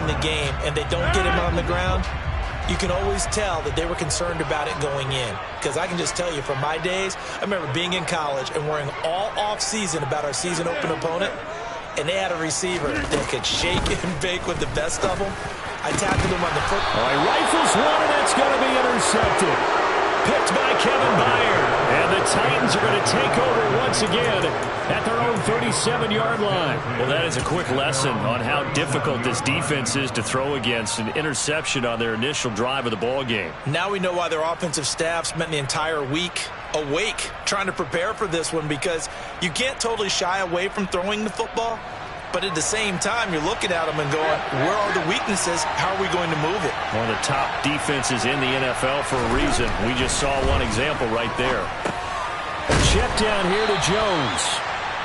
winning the game and they don't get him on the ground, you can always tell that they were concerned about it going in. Because I can just tell you from my days, I remember being in college and worrying all off-season about our season open opponent, and they had a receiver that could shake and bake with the best of them. I tackled him on the foot. All right, rifles one, and it's going to be intercepted. Picked by Kevin Byard. And the Titans are going to take over once again at their own 37-yard line. Well, that is a quick lesson on how difficult this defense is to throw against an interception on their initial drive of the ball game. Now we know why their offensive staff spent the entire week awake trying to prepare for this one, because you can't totally shy away from throwing the football. But at the same time, you're looking at them and going, where are the weaknesses? How are we going to move it? One of the top defenses in the NFL for a reason. We just saw one example right there. A check down here to Jones.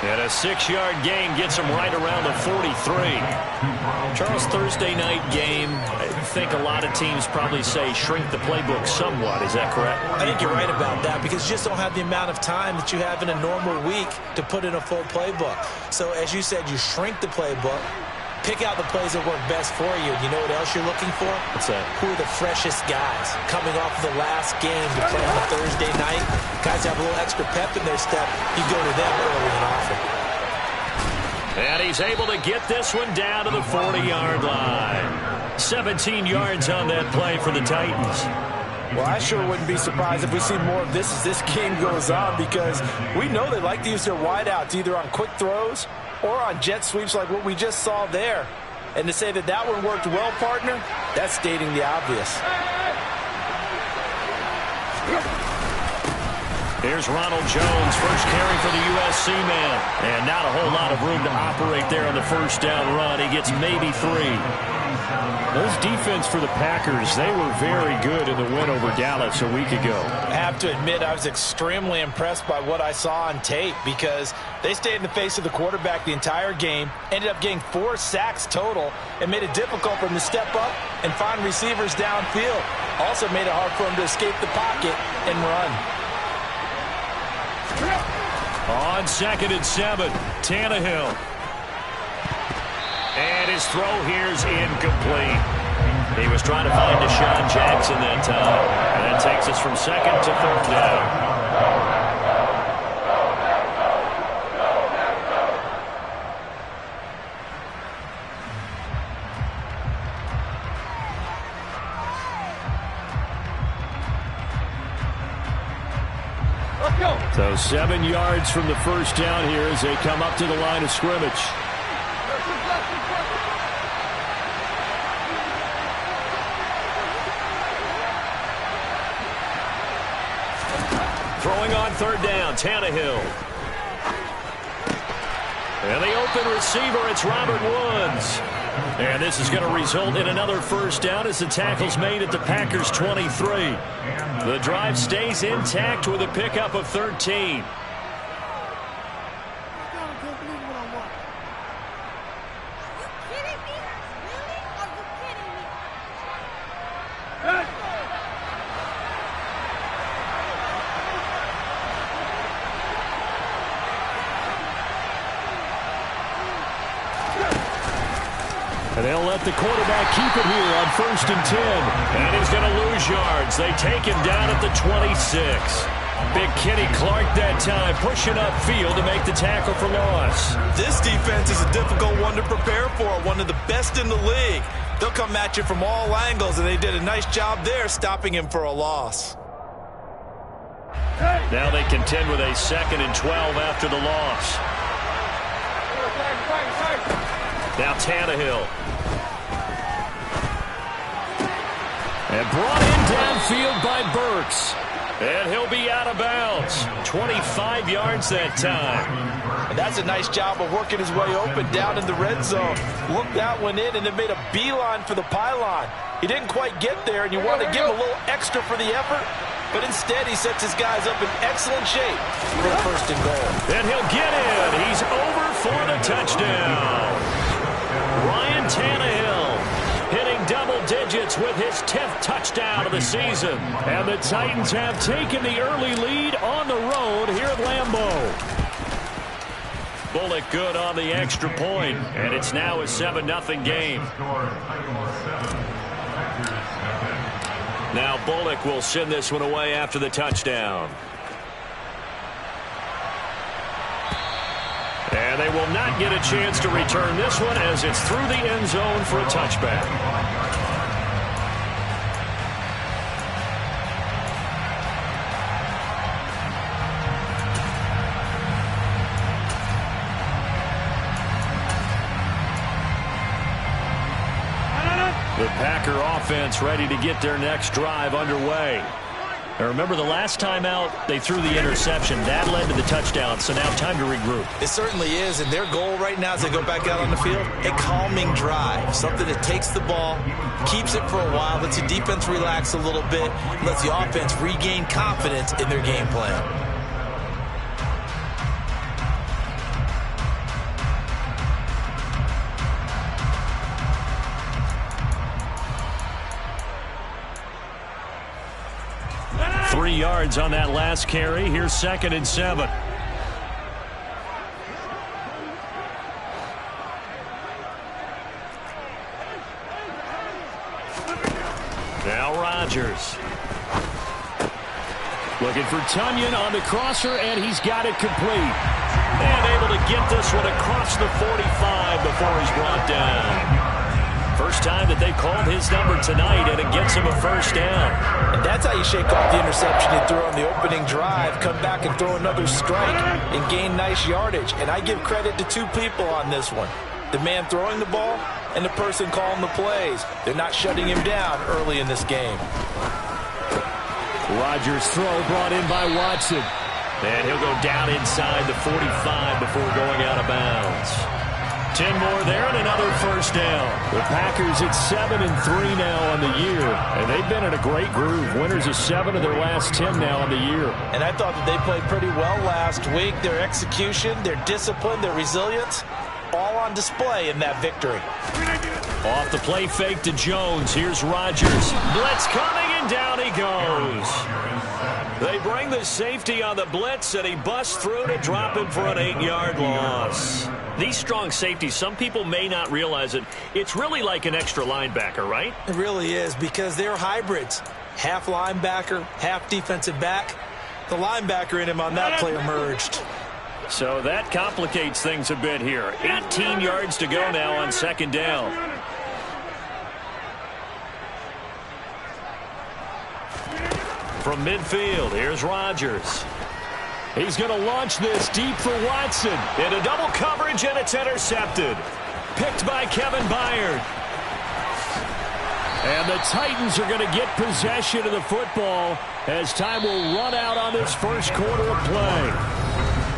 And a 6-yard gain gets him right around the 43. Charles, Thursday night game, I think a lot of teams probably say shrink the playbook somewhat. Is that correct? I think you're right about that, because you just don't have the amount of time that you have in a normal week to put in a full playbook. So as you said, you shrink the playbook, pick out the plays that work best for you. You know what else you're looking for? What's that? Who are the freshest guys coming off of the last game to play on a Thursday night? Guys have a little extra pep in their step. You go to them early and often. And he's able to get this one down to the 40-yard line. 17 yards on that play for the Titans. Well, I sure wouldn't be surprised if we see more of this as this game goes on, because we know they like to use their wideouts either on quick throws or on jet sweeps like what we just saw there. And to say that that one worked well, partner, that's stating the obvious. Here's Ronald Jones, first carry for the USC man. And not a whole lot of room to operate there on the first down run. He gets maybe 3. Those defense for the Packers, they were very good in the win over Dallas a week ago. I have to admit, I was extremely impressed by what I saw on tape, because they stayed in the face of the quarterback the entire game, ended up getting 4 sacks total, and made it difficult for him to step up and find receivers downfield. Also made it hard for him to escape the pocket and run. On 2nd and 7, Tannehill. And his throw here's incomplete. He was trying to find Deshaun Jackson that time. And that takes us from 2nd to 3rd down. So 7 yards from the first down here as they come up to the line of scrimmage. Throwing on 3rd down, Tannehill. And the open receiver, it's Robert Woods. And this is going to result in another first down as the tackle's made at the Packers' 23. The drive stays intact with a pickup of 13. And they'll let the quarterback keep it here on 1st and 10. And he's going to lose yards. They take him down at the 26. Big Kenny Clark that time, pushing upfield to make the tackle for loss. This defense is a difficult one to prepare for, one of the best in the league. They'll come at you from all angles, and they did a nice job there stopping him for a loss. Now they contend with a 2nd and 12 after the loss. Now Tannehill. And brought in downfield by Burks. And he'll be out of bounds. 25 yards that time. And that's a nice job of working his way open down in the red zone. Looked that one in and then made a beeline for the pylon. He didn't quite get there, and you want to give him a little extra for the effort. But instead, he sets his guys up in excellent shape for 1st and goal. And he'll get in. He's over for the touchdown. Ryan Tannehill hitting double digits with his 10th touchdown of the season. And the Titans have taken the early lead on the road here at Lambeau. Bullock good on the extra point, and it's now a 7-0 game. Now Bullock will send this one away after the touchdown. And they will not get a chance to return this one as it's through the end zone for a touchback. The Packer offense ready to get their next drive underway. Now remember, the last time out, they threw the interception. That led to the touchdown, so now time to regroup. It certainly is, and their goal right now as they go back out on the field, a calming drive, something that takes the ball, keeps it for a while, lets the defense relax a little bit, lets the offense regain confidence in their game plan. Yards on that last carry. Here's 2nd and 7. Now Rodgers. Looking for Tonyan on the crosser, and he's got it complete. And able to get this one across the 45 before he's brought down. First time that they called his number tonight, and it gets him a first down. And that's how you shake off the interception you threw on the opening drive, come back and throw another strike and gain nice yardage. And I give credit to two people on this one. The man throwing the ball and the person calling the plays. They're not shutting him down early in this game. Rodgers' throw brought in by Watson. And he'll go down inside the 45 before going out of bounds. 10 more there and another first down. The Packers at 7-3 now on the year, and they've been in a great groove. Winners of 7 of their last 10 now on the year. And I thought that they played pretty well last week. Their execution, their discipline, their resilience, all on display in that victory. Off the play fake to Jones. Here's Rodgers. Blitz coming, and down he goes. They bring the safety on the blitz, and he busts through to drop him for an 8-yard loss. These strong safeties, some people may not realize it. It's really like an extra linebacker, right? It really is, because they're hybrids. Half linebacker, half defensive back. The linebacker in him on that play emerged. So that complicates things a bit here. 18 yards to go now on 2nd down. From midfield, here's Rodgers. He's going to launch this deep for Watson. Into double coverage, and it's intercepted. Picked by Kevin Byard. And the Titans are going to get possession of the football as time will run out on this first quarter of play.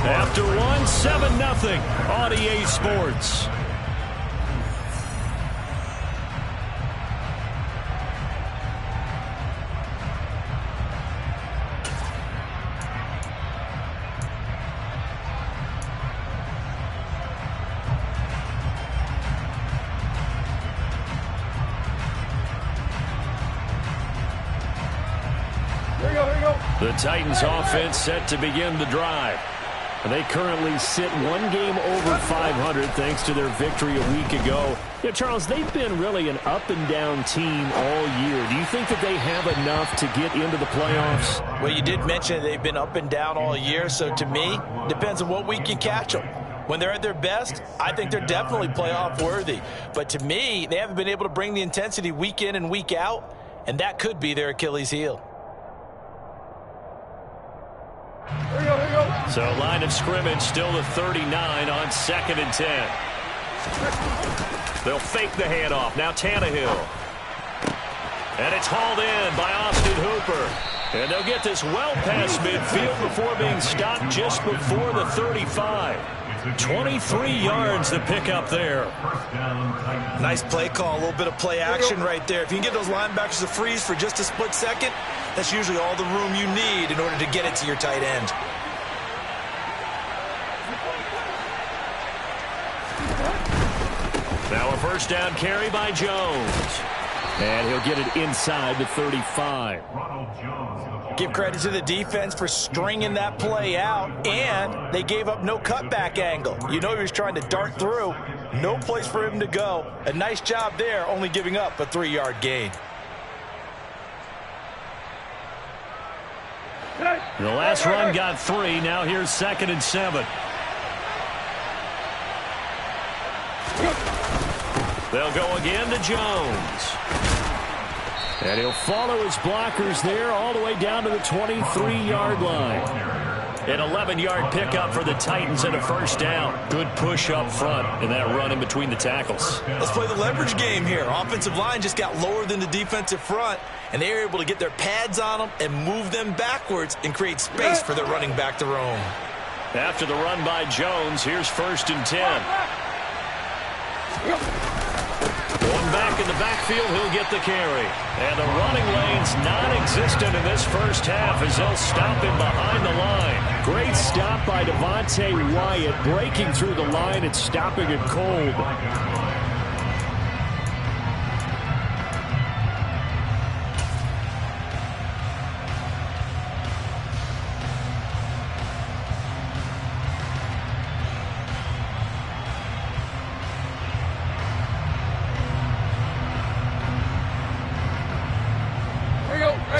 After one, 7-0 on EA Sports. The Titans offense set to begin the drive. And they currently sit one game over 500 thanks to their victory a week ago. Yeah, Charles, they've been really an up-and-down team all year. Do you think that they have enough to get into the playoffs? Well, you did mention they've been up and down all year, so to me, depends on what week you catch them. When they're at their best, I think they're definitely playoff worthy. But to me, they haven't been able to bring the intensity week in and week out, and that could be their Achilles heel. So line of scrimmage still the 39 on 2nd and 10. They'll fake the handoff. Now Tannehill. And it's hauled in by Austin Hooper. And they'll get this well past midfield before being stopped just before the 35. 23 yards to pick up there. Nice play call, a little bit of play action right there. If you can get those linebackers to freeze for just a split second, that's usually all the room you need in order to get it to your tight end. Now a first down carry by Jones. And he'll get it inside the 35. Give credit to the defense for stringing that play out, and they gave up no cutback angle. You know he was trying to dart through. No place for him to go. A nice job there, only giving up a 3-yard gain. The last run got 3. Now here's 2nd and 7. They'll go again to Jones. And he'll follow his blockers there all the way down to the 23-yard line. An 11-yard pickup for the Titans and a first down. Good push up front and that run in between the tackles. Let's play the leverage game here. Offensive line just got lower than the defensive front, and they were able to get their pads on them and move them backwards and create space for their running back to roam. After the run by Jones, here's 1st and 10. One back in the backfield, he'll get the carry. And the running lane's non-existent in this first half as they'll stop him behind the line. Great stop by Devontae Wyatt, breaking through the line and stopping it cold.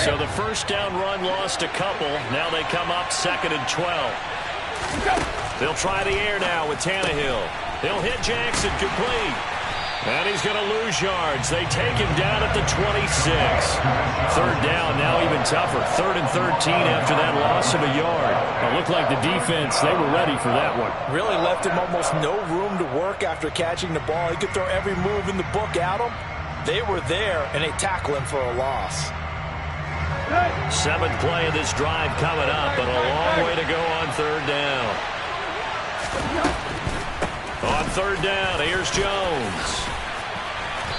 So the first down run lost a couple. Now they come up 2nd and 12. They'll try the air now with Tannehill. He'll hit Jackson complete. And he's going to lose yards. They take him down at the 26. 3rd down, now even tougher. 3rd and 13 after that loss of a yard. It looked like the defense, they were ready for that one. Really left him almost no room to work after catching the ball. He could throw every move in the book at him. They were there, and they tackle him for a loss. 7th play of this drive coming up, but a long way to go on 3rd down. On 3rd down, here's Jones.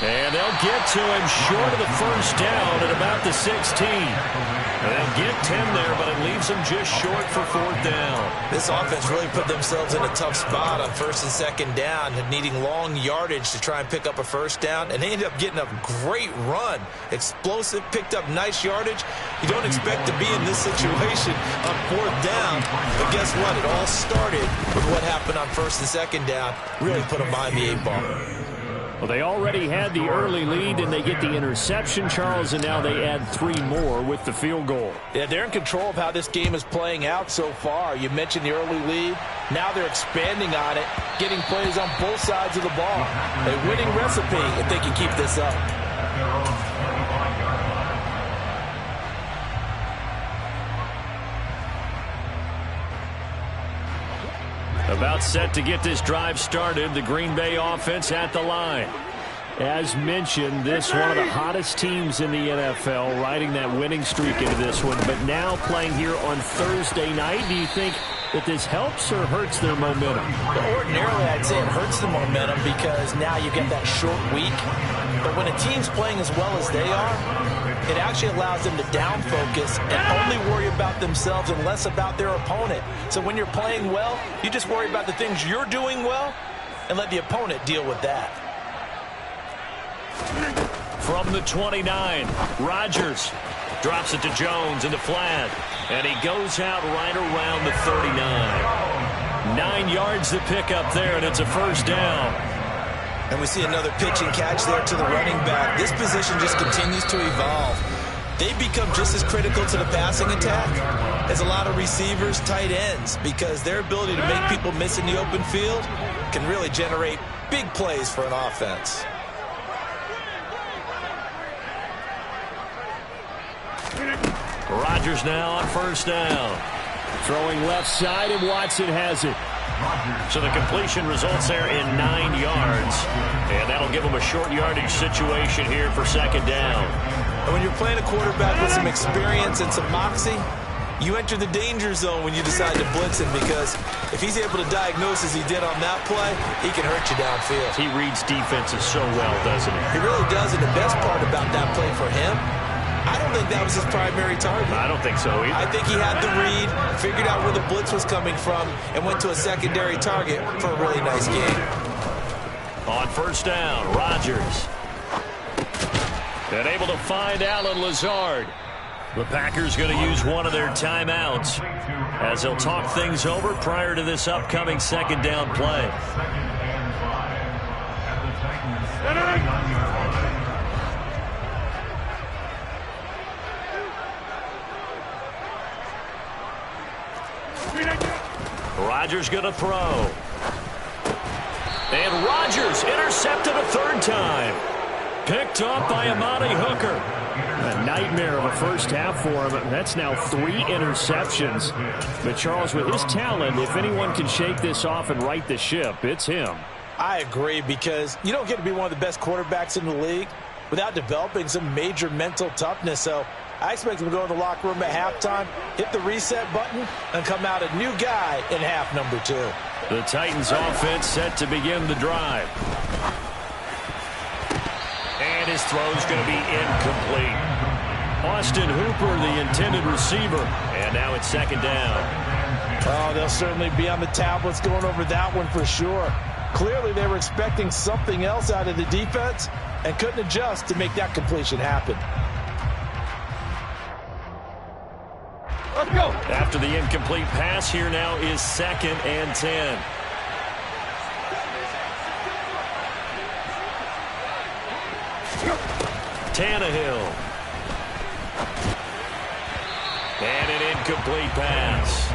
And they'll get to him short of the first down at about the 16. And they'll get 10 there, but it leaves them just short for 4th down. This offense really put themselves in a tough spot on 1st and 2nd down, needing long yardage to try and pick up a first down, and they ended up getting a great run. Explosive, picked up nice yardage. You don't expect to be in this situation on 4th down, but guess what? It all started with what happened on 1st and 2nd down. Really put them behind the 8-ball. Well, they already had the early lead, and they get the interception, Charles, and now they add 3 more with the field goal. Yeah, they're in control of how this game is playing out so far. You mentioned the early lead. Now they're expanding on it, getting plays on both sides of the ball. A winning recipe if they can keep this up. About set to get this drive started, the Green Bay offense at the line. As mentioned, this one of the hottest teams in the NFL, riding that winning streak into this one, but now playing here on Thursday night. Do you think that this helps or hurts their momentum? Well, ordinarily, I'd say it hurts the momentum because now you get that short week. But when a team's playing as well as they are, it actually allows them to down focus and only worry about themselves and less about their opponent. So when you're playing well, you just worry about the things you're doing well and let the opponent deal with that. From the 29, Rodgers drops it to Jones in the flat, and he goes out right around the 39. 9 yards to pick up there, and it's a first down. And we see another pitch and catch there to the running back. This position just continues to evolve. They become just as critical to the passing attack as a lot of receivers, tight ends, because their ability to make people miss in the open field can really generate big plays for an offense. Rodgers now on first down. Throwing left side, and Watson has it. So the completion results there in 9 yards. And that'll give them a short yardage situation here for 2nd down. And when you're playing a quarterback with some experience and some moxie, you enter the danger zone when you decide to blitz him, because if he's able to diagnose as he did on that play, he can hurt you downfield. He reads defenses so well, doesn't he? He really does, and the best part about that play for him, I don't think that was his primary target. I don't think so either. I think he had the read, figured out where the blitz was coming from, and went to a secondary target for a really nice game. On first down, Rodgers. And able to find Allen Lazard. The Packers going to use one of their timeouts as they'll talk things over prior to this upcoming second down play. Rodgers going to throw. And Rodgers intercepted a third time. Picked off by Amani Hooker. A nightmare of a first half for him. That's now 3 interceptions. But Charles, with his talent, if anyone can shake this off and right the ship, it's him. I agree, because you don't get to be one of the best quarterbacks in the league without developing some major mental toughness. So I expect him to go in the locker room at halftime, hit the reset button, and come out a new guy in half number 2. The Titans offense set to begin the drive. And his throw's going to be incomplete. Austin Hooper, the intended receiver. And now it's second down. Oh, they'll certainly be on the tablets going over that one for sure. Clearly they were expecting something else out of the defense and couldn't adjust to make that completion happen. Let's go. After the incomplete pass, here now is 2nd and 10. Tannehill. And an incomplete pass.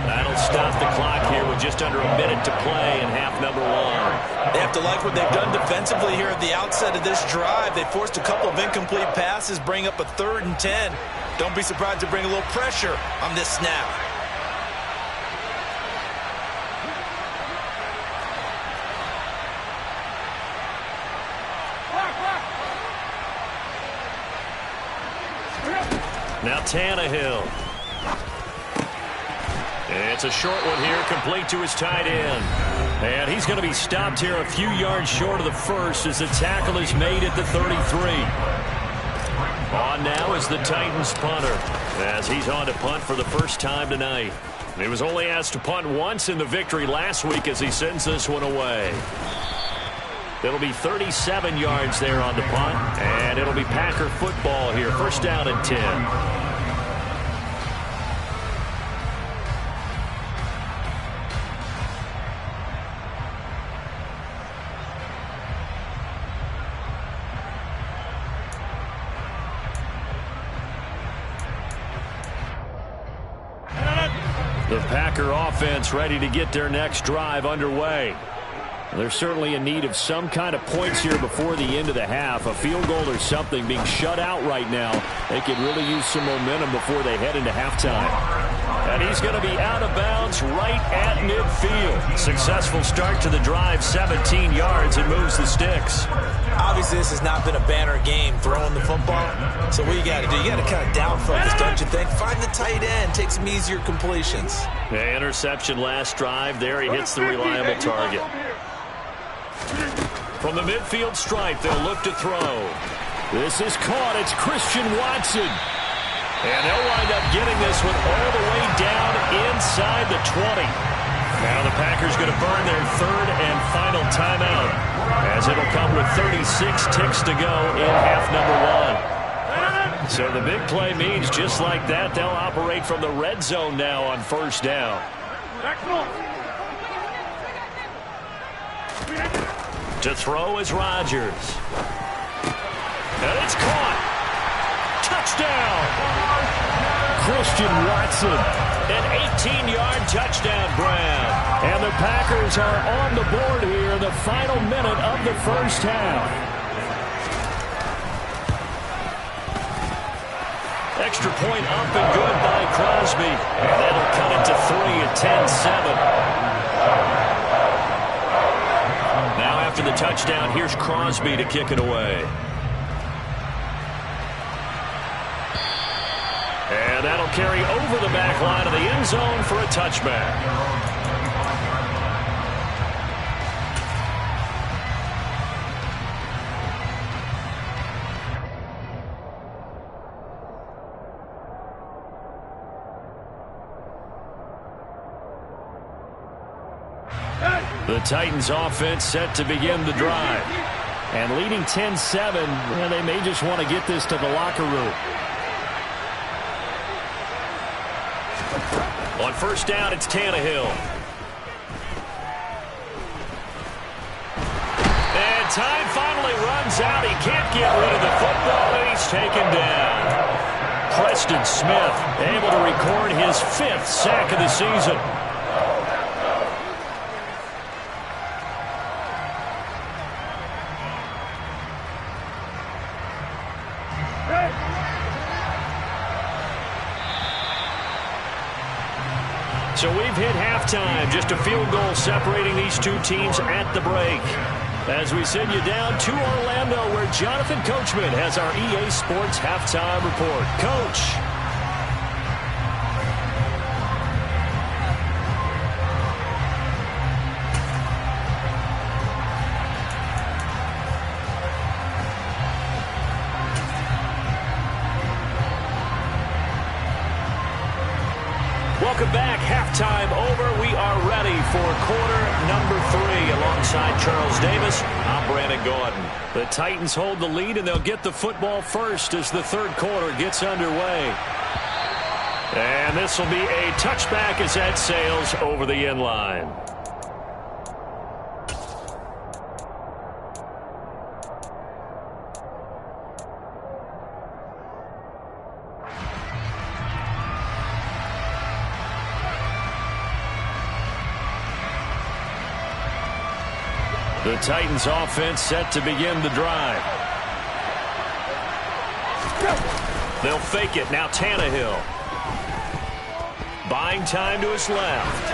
That'll stop the clock here with just under a minute to play in half number 1. They have to like what they've done defensively here at the outset of this drive. They forced a couple of incomplete passes, bring up a 3rd and 10. Don't be surprised to bring a little pressure on this snap. Now Tannehill. It's a short one here, complete to his tight end. And he's going to be stopped here a few yards short of the first as the tackle is made at the 33. On now is the Titans punter, as he's on to punt for the first time tonight. He was only asked to punt once in the victory last week as he sends this one away. It'll be 37 yards there on the punt, and it'll be Packer football here. First down and 10. The Packer offense ready to get their next drive underway. They're certainly in need of some kind of points here before the end of the half. A field goal or something. Being shut out right now, they could really use some momentum before they head into halftime. And he's going to be out of bounds right at midfield. Successful start to the drive, 17 yards, and moves the sticks. Obviously, this has not been a banner game throwing the football. So what you got to do, you got to kind of down focus, don't you think? Find the tight end, take some easier completions. Yeah, interception last drive. There he hits the reliable target. From the midfield stripe, they'll look to throw. This is caught. It's Christian Watson. And they'll wind up getting this one all the way down inside the 20. Now the Packers going to burn their 3rd and final timeout, as it'll come with 36 ticks to go in half number 1. So the big play means just like that, they'll operate from the red zone now on first down. To throw is Rodgers. And it's caught. Touchdown. Christian Watson. An 18-yard touchdown, Brown. And the Packers are on the board here in the final minute of the first half. Extra point up and good by Crosby. And that'll cut it to 3 at 10-7. Now after the touchdown, here's Crosby to kick it away. And that'll carry over the back line of the end zone for a touchback. The Titans offense set to begin the drive. And leading 10-7, they may just want to get this to the locker room. On first down, it's Tannehill. And time finally runs out. He can't get rid of the football, and he's taken down. Preston Smith able to record his 5th sack of the season. So we've hit halftime. Just a field goal separating these two teams at the break. As we send you down to Orlando, where Jonathan Coachman has our EA Sports halftime report. Coach. Welcome back. Halftime over. We are ready for quarter number 3. Alongside Charles Davis, I'm Brandon Gordon. The Titans hold the lead, and they'll get the football first as the third quarter gets underway. And this will be a touchback as that sails over the end line. The Titans offense set to begin the drive. They'll fake it. Now Tannehill. Buying time to his left.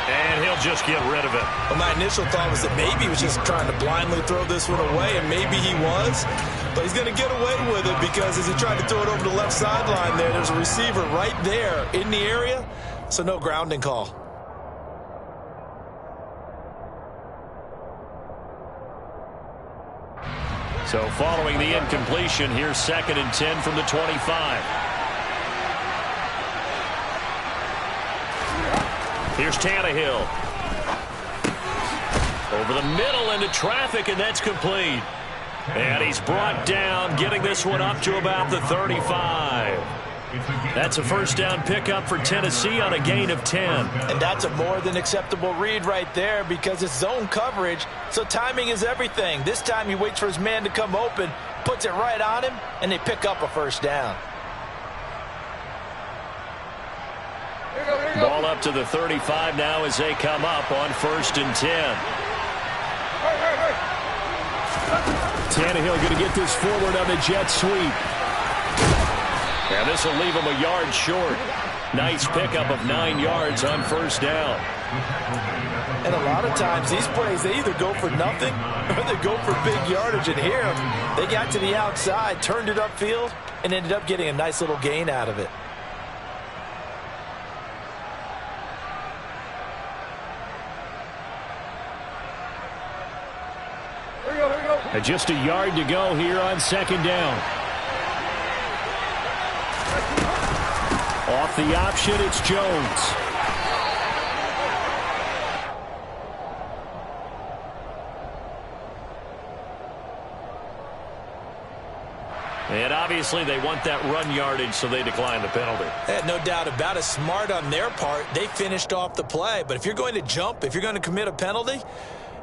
And he'll just get rid of it. Well, my initial thought was that maybe he was just trying to blindly throw this one away, and maybe he was. But he's going to get away with it because as he tried to throw it over the left sideline there's a receiver right there in the area, so no grounding call. So following the incompletion, here's 2nd and 10 from the 25. Here's Tannehill. Over the middle into traffic, and that's complete. And he's brought down, getting this one up to about the 35. That's a first down pickup for Tennessee on a gain of 10. And that's a more than acceptable read right there because it's zone coverage, so timing is everything. This time he waits for his man to come open, puts it right on him, and they pick up a first down. Ball up to the 35 now as they come up on 1st and 10. Tannehill going to get this forward on the jet sweep. And this will leave him a yard short. Nice pickup of 9 yards on first down. And a lot of times these plays, they either go for nothing or they go for big yardage. And here, they got to the outside, turned it upfield, and ended up getting a nice little gain out of it. And just a yard to go here on 2nd down. Off the option, it's Jones. And obviously they want that run yardage, so they decline the penalty. No doubt about it. Smart on their part. They finished off the play. But if you're going to jump, if you're going to commit a penalty,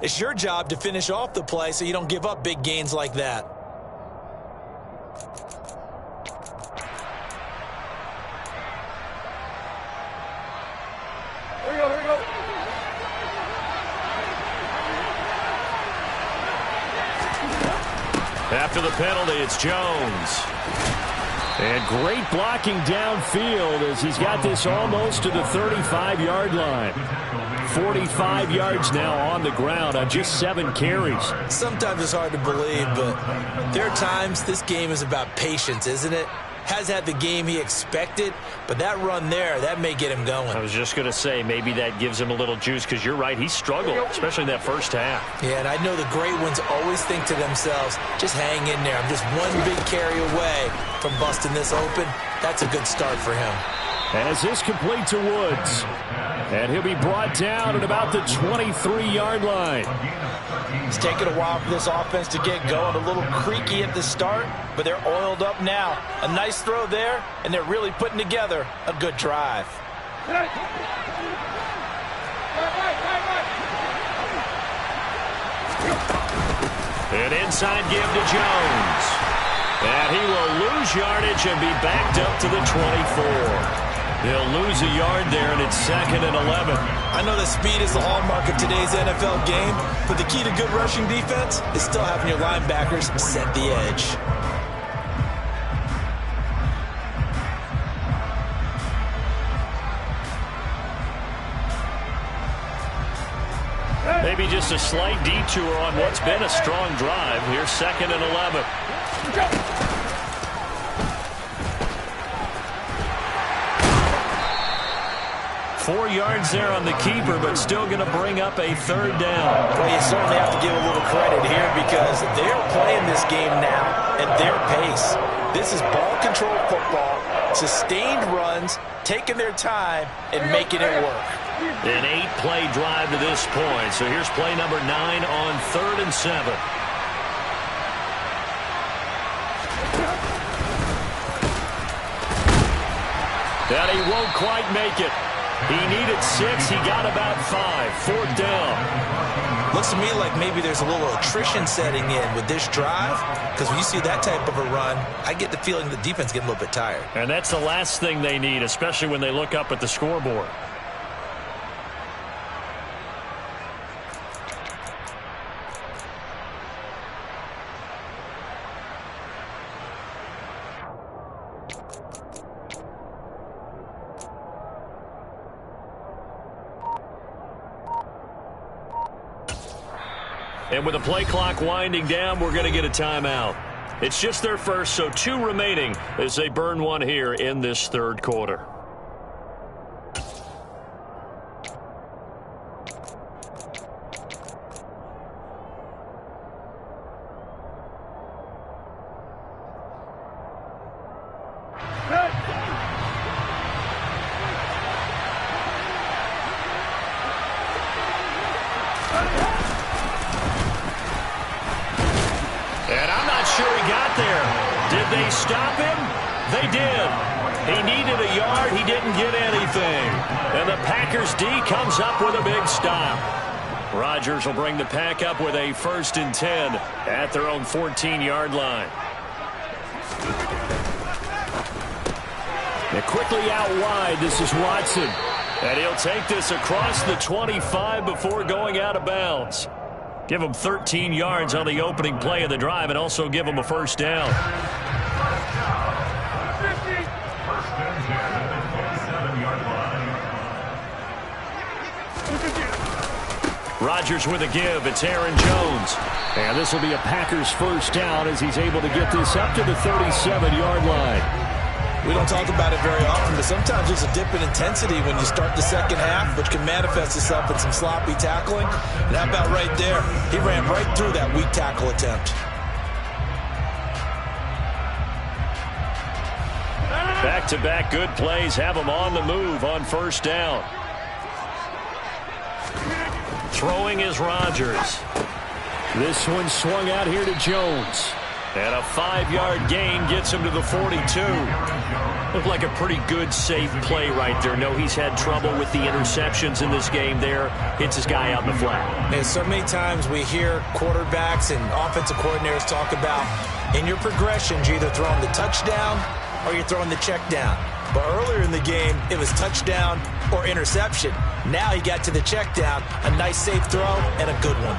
it's your job to finish off the play so you don't give up big gains like that. Here we go. After the penalty, it's Jones. And great blocking downfield as he's got this almost to the 35-yard line. 45 yards now on the ground on just 7 carries. Sometimes it's hard to believe, but there are times this game is about patience, isn't it? Has had the game he expected, but that run there, that may get him going. I was just going to say, maybe that gives him a little juice, because you're right, he struggled, especially in that first half. Yeah, and I know the great ones always think to themselves, just hang in there. I'm just one big carry away from busting this open. That's a good start for him. as this complete to Woods. And he'll be brought down at about the 23-yard line. It's taken a while for this offense to get going. A little creaky at the start, but they're oiled up now. A nice throw there, and they're really putting together a good drive. An inside give to Jones. And he will lose yardage and be backed up to the 24. He'll lose a yard there, and it's 2nd and 11. I know that speed is the hallmark of today's NFL game, but the key to good rushing defense is still having your linebackers set the edge. Maybe just a slight detour on what's been a strong drive. Here's 2nd and 11. 4 yards there on the keeper, but still going to bring up a 3rd down. Well, you certainly have to give a little credit here because they're playing this game now at their pace. This is ball control football, sustained runs, taking their time, and making it work. An 8-play drive to this point. So here's play number 9 on 3rd and 7. And he won't quite make it. He needed 6. He got about 5. 4th down. Looks to me like maybe there's a little attrition setting in with this drive, because when you see that type of a run, I get the feeling the defense getting a little bit tired. And that's the last thing they need, especially when they look up at the scoreboard. And with the play clock winding down, we're going to get a timeout. It's just their first, so 2 remaining as they burn one here in this 3rd quarter. Stop him? They did. He needed a yard. He didn't get anything. And the Packers D comes up with a big stop. Rodgers will bring the Pack up with a 1st and 10 at their own 14-yard line. And quickly out wide, this is Watson. And he'll take this across the 25 before going out of bounds. Give him 13 yards on the opening play of the drive and also give him a 1st down. Rodgers with a give. It's Aaron Jones. And this will be a Packers 1st down as he's able to get this up to the 37-yard line. We don't talk about it very often, but sometimes there's a dip in intensity when you start the second half, which can manifest itself in some sloppy tackling. And how about right there? He ran right through that weak tackle attempt. Back-to-back good plays have him on the move on 1st down. Throwing is Rodgers. This one swung out here to Jones. And a 5-yard gain gets him to the 42. Looked like a pretty good, safe play right there. No, he's had trouble with the interceptions in this game there. Hits his guy out in the flat. And so many times we hear quarterbacks and offensive coordinators talk about in your progressions, you're either throwing the touchdown or you're throwing the check down. But earlier in the game, it was touchdown or interception. Now he got to the check down, a nice safe throw, and a good one.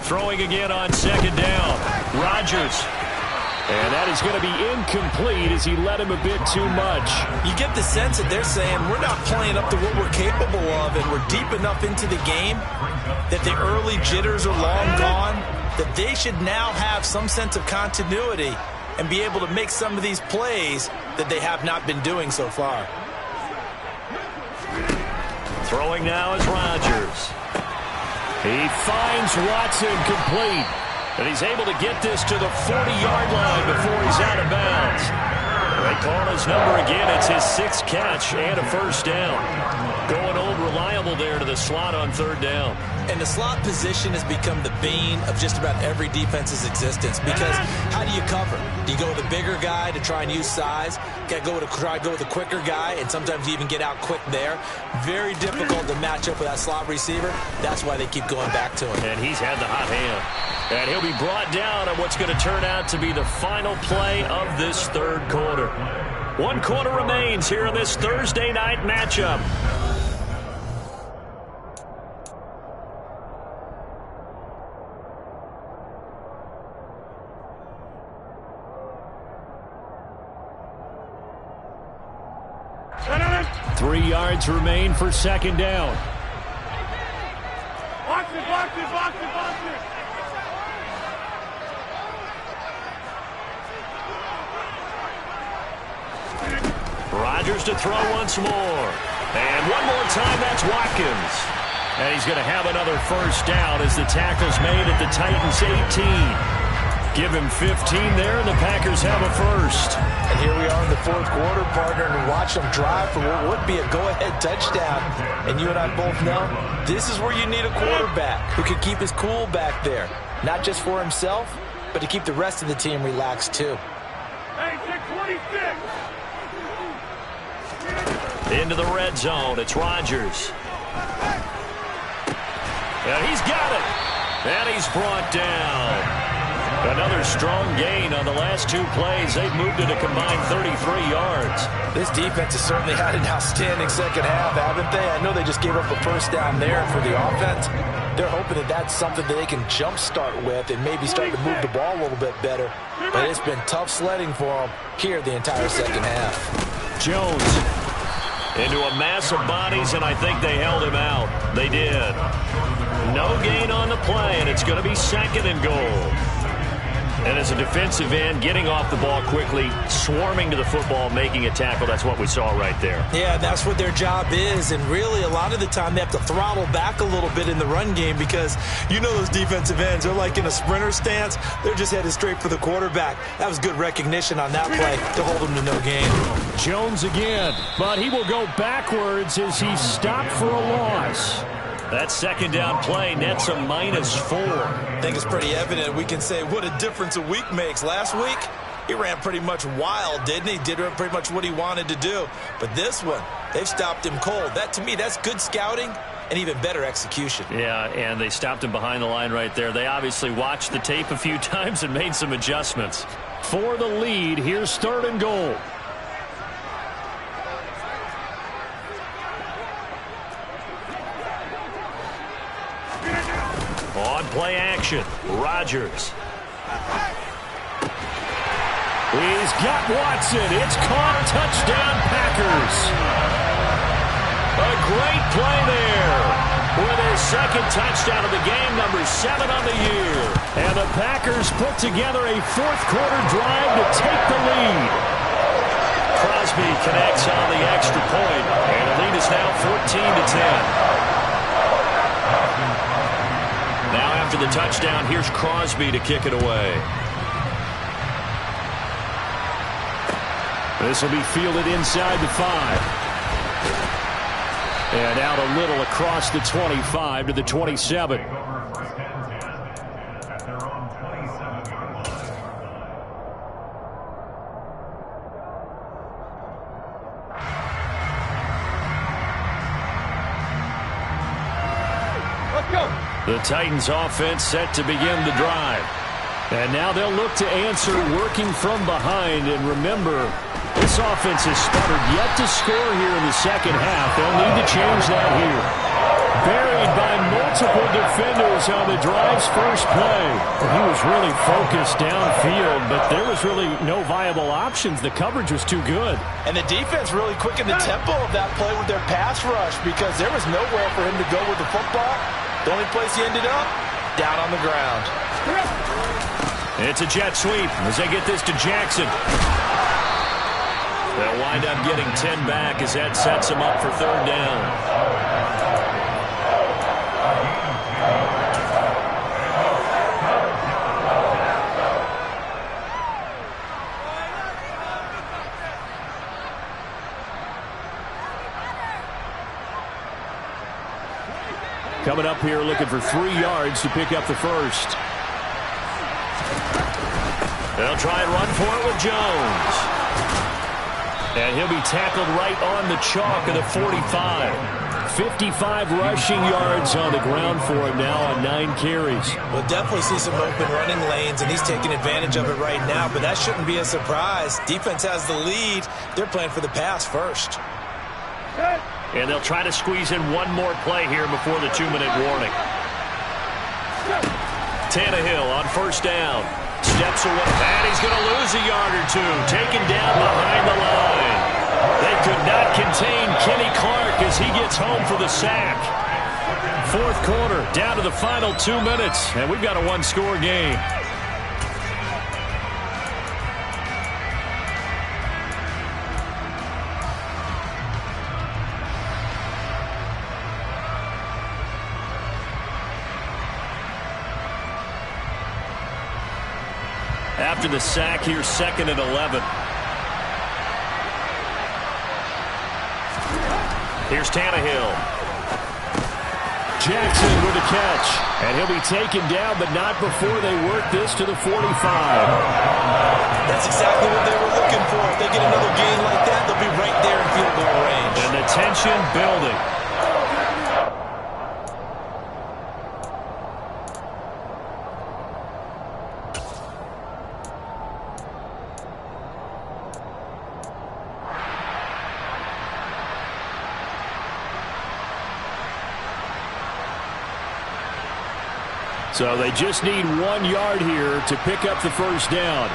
Throwing again on 2nd down. Rodgers. And that is going to be incomplete as he led him a bit too much. You get the sense that they're saying we're not playing up to what we're capable of, and we're deep enough into the game that the early jitters are long gone, that they should now have some sense of continuity and be able to make some of these plays that they have not been doing so far. Throwing now is Rodgers. He finds Watson complete. And he's able to get this to the 40-yard line before he's out of bounds. They call his number again. It's his 6th catch and a first down. Going old reliable there to the slot on 3rd down. And the slot position has become the bane of just about every defense's existence, because how do you cover? Do you go with a bigger guy to try and use size? Got to try to go with a quicker guy, and sometimes you even get out quick there. Very difficult to match up with that slot receiver. That's why they keep going back to him. And he's had the hot hand. And he'll be brought down on what's going to turn out to be the final play of this 3rd quarter. 1 quarter remains here in this Thursday night matchup. Three yards remain for 2nd down. Box it, box it, box it, box it. Rodgers to throw once more. And one more time, that's Watkins. And he's going to have another first down as the tackle's made at the Titans' 18. Give him 15 there, and the Packers have a first. And here we are in the 4th quarter, partner, and watch them drive for what would be a go-ahead touchdown. And you and I both know this is where you need a quarterback who can keep his cool back there. Not just for himself, but to keep the rest of the team relaxed too. Hey, 26. Into the red zone, it's Rodgers. And he's got it. And he's brought down. Another strong gain on the last 2 plays. They've moved it a combined 33 yards. This defense has certainly had an outstanding second half, haven't they? I know they just gave up a first down there for the offense. They're hoping that that's something that they can jumpstart with and maybe start to move the ball a little bit better. But it's been tough sledding for them here the entire second half. Jones into a mass of bodies, and I think they held him out. They did. No gain on the play, and it's going to be 2nd and goal. And as a defensive end, getting off the ball quickly, swarming to the football, making a tackle, that's what we saw right there. Yeah, that's what their job is. And really, a lot of the time, they have to throttle back a little bit in the run game, because you know those defensive ends, they're like in a sprinter stance. They're just headed straight for the quarterback. That was good recognition on that play to hold them to no gain. Jones again, but he will go backwards as he's stopped for a loss. That 2nd down play nets a -4. I think it's pretty evident. We can say what a difference a week makes. Last week, he ran pretty much wild, didn't he? Did pretty much what he wanted to do. But this one, they've stopped him cold. That, to me, that's good scouting and even better execution. Yeah, and they stopped him behind the line right there. They obviously watched the tape a few times and made some adjustments. For the lead, here's 3rd and goal. On play action, Rodgers. He's got Watson. It's caught. Touchdown, Packers. A great play there with his 2nd touchdown of the game, number 7 on the year. And the Packers put together a 4th quarter drive to take the lead. Crosby connects on the extra point, and the lead is now 14-10. Now after the touchdown, here's Crosby to kick it away. This will be fielded inside the 5. And out a little across the 25 to the 27. The Titans offense set to begin the drive. And now they'll look to answer working from behind. And remember, this offense has sputtered yet to score here in the second half. They'll need to change that here. Buried by multiple defenders on the drive's first play. He was really focused downfield, but there was really no viable options. The coverage was too good. And the defense really quickened the tempo of that play with their pass rush, because there was nowhere for him to go with the football. The only place he ended up, down on the ground. It's a jet sweep as they get this to Jackson. They'll wind up getting 10 back as that sets them up for 3rd down. coming up here looking for 3 yards to pick up the first. They'll try and run for it with Jones. And he'll be tackled right on the chalk of the 45. 55 rushing yards on the ground for him now on 9 carries. We'll definitely see some open running lanes, and he's taking advantage of it right now, but that shouldn't be a surprise. Defense has the lead. They're playing for the pass first. And they'll try to squeeze in one more play here before the 2-minute warning. Tannehill on first down. Steps away, and he's going to lose a yard or two. Taken down behind the line. They could not contain Kenny Clark as he gets home for the sack. Fourth quarter, down to the final 2 minutes, and we've got a one-score game. After the sack, here's 2nd and 11. Here's Tannehill. Jackson with a catch. And he'll be taken down, but not before they work this to the 45. That's exactly what they were looking for. If they get another gain like that, they'll be right there in field goal range. And the tension building. So they just need 1 yard here to pick up the first down.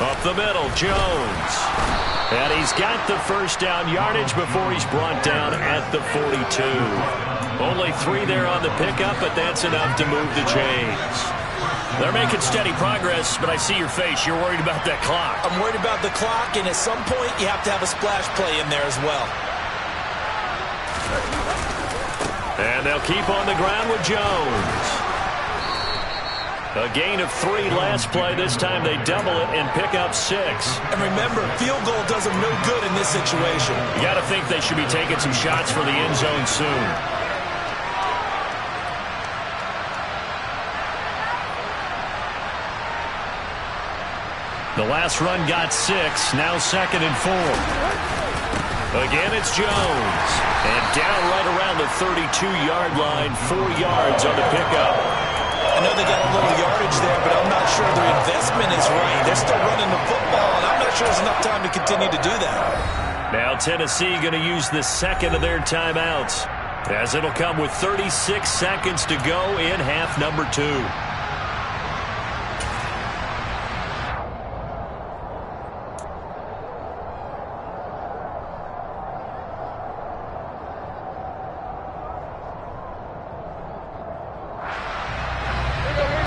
Up the middle, Jones. And he's got the first down yardage before he's brought down at the 42. Only 3 there on the pickup, but that's enough to move the chains. They're making steady progress, but I see your face. You're worried about that clock. I'm worried about the clock, and at some point, you have to have a splash play in there as well. And they'll keep on the ground with Jones. A gain of 3 last play. This time they double it and pick up 6. And remember, field goal does them no good in this situation. You got to think they should be taking some shots for the end zone soon. The last run got 6. Now 2nd and 4. Again, it's Jones. And down right around the 32-yard line, 4 yards on the pickup. I know they got a little yardage there, but I'm not sure their investment is right. They're still running the football, and I'm not sure there's enough time to continue to do that. Now Tennessee going to use the 2nd of their timeouts, as it'll come with 36 seconds to go in half number 2.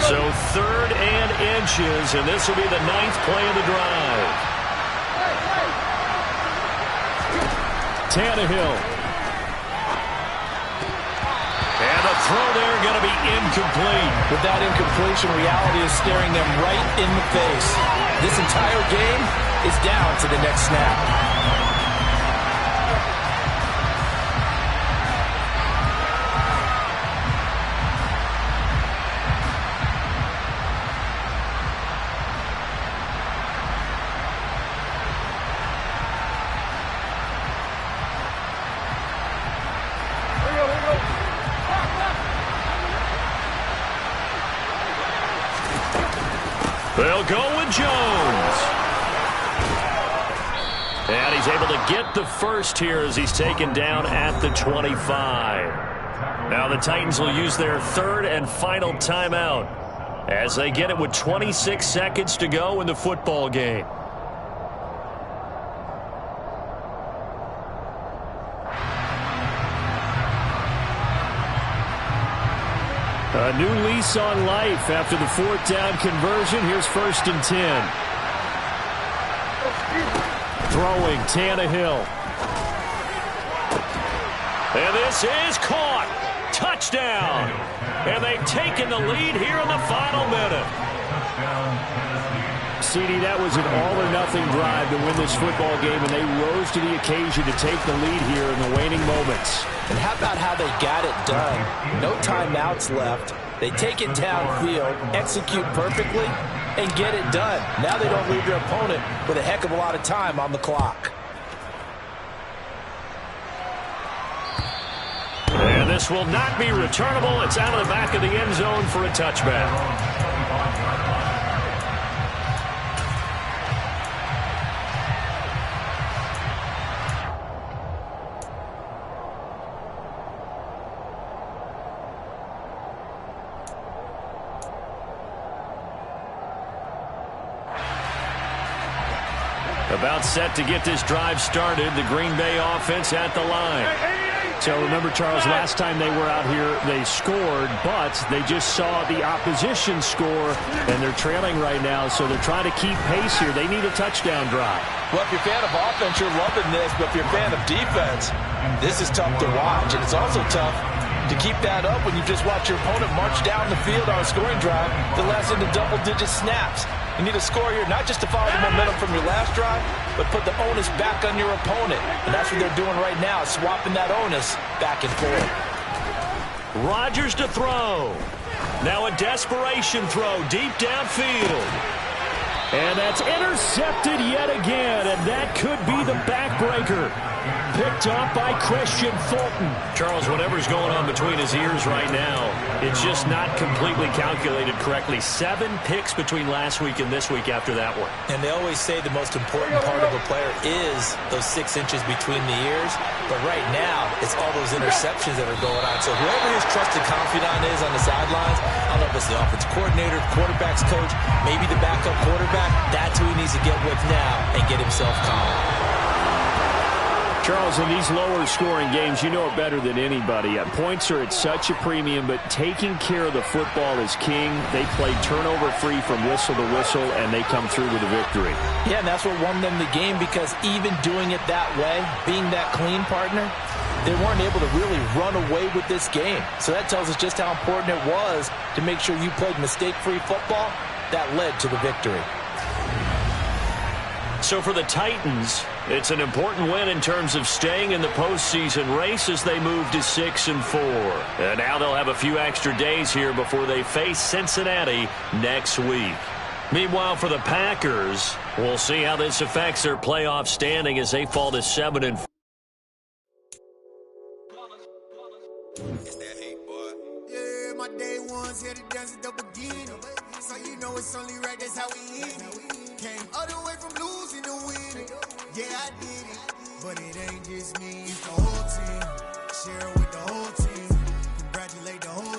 So 3rd and inches, and this will be the 9th play of the drive. Tannehill. And the throw there going to be incomplete. With that incompletion, reality is staring them right in the face. This entire game is down to the next snap. They'll go with Jones. And he's able to get the first here as he's taken down at the 25. Now the Titans will use their 3rd and final timeout as they get it with 26 seconds to go in the football game. A new lease on life after the 4th down conversion. Here's 1st and 10. Throwing, Tannehill. And this is caught. Touchdown. And they've taken the lead here in the final minute. CD, that was an all-or-nothing drive to win this football game, and they rose to the occasion to take the lead here in the waning moments. And how about how they got it done? No timeouts left. They take it downfield, execute perfectly, and get it done. Now they don't leave their opponent with a heck of a lot of time on the clock. And this will not be returnable. It's out of the back of the end zone for a touchback. About set to get this drive started. The Green Bay offense at the line. So remember, Charles, last time they were out here, they scored, but they just saw the opposition score, and they're trailing right now, so they're trying to keep pace here. They need a touchdown drive. Well, if you're a fan of offense, you're loving this, but if you're a fan of defense, this is tough to watch, and it's also tough to keep that up when you just watch your opponent march down the field on a scoring drive that lasts into double-digit snaps. You need a score here, not just to follow the momentum from your last drive, but put the onus back on your opponent. And that's what they're doing right now, swapping that onus back and forth. Rodgers to throw. Now a desperation throw deep downfield. And that's intercepted yet again, and that could be the backbreaker. Picked off by Christian Fulton. Charles, whatever's going on between his ears right now, it's just not completely calculated correctly. 7 picks between last week and this week after that one. And they always say the most important part of a player is those 6 inches between the ears. But right now, it's all those interceptions that are going on. So whoever his trusted confidant is on the sidelines, I don't know if it's the offensive coordinator, quarterback's coach, maybe the backup quarterback, that's who he needs to get with now and get himself calm. Charles, in these lower-scoring games, you know it better than anybody. Points are at such a premium, but taking care of the football is king. They play turnover-free from whistle to whistle, and they come through with a victory. Yeah, and that's what won them the game, because even doing it that way, being that clean partner, they weren't able to really run away with this game. So that tells us just how important it was to make sure you played mistake-free football. That led to the victory. So for the Titans, it's an important win in terms of staying in the postseason race as they move to 6-4. And now they'll have a few extra days here before they face Cincinnati next week. Meanwhile, for the Packers, we'll see how this affects their playoff standing as they fall to 7-4. Yeah, my day ones here to dance at the beginning. So you know it's only right, that's how we hit it. Came all the way from losing to winning. Yeah, I did it. But it ain't just me, it's the whole team. Share it with the whole team. Congratulate the whole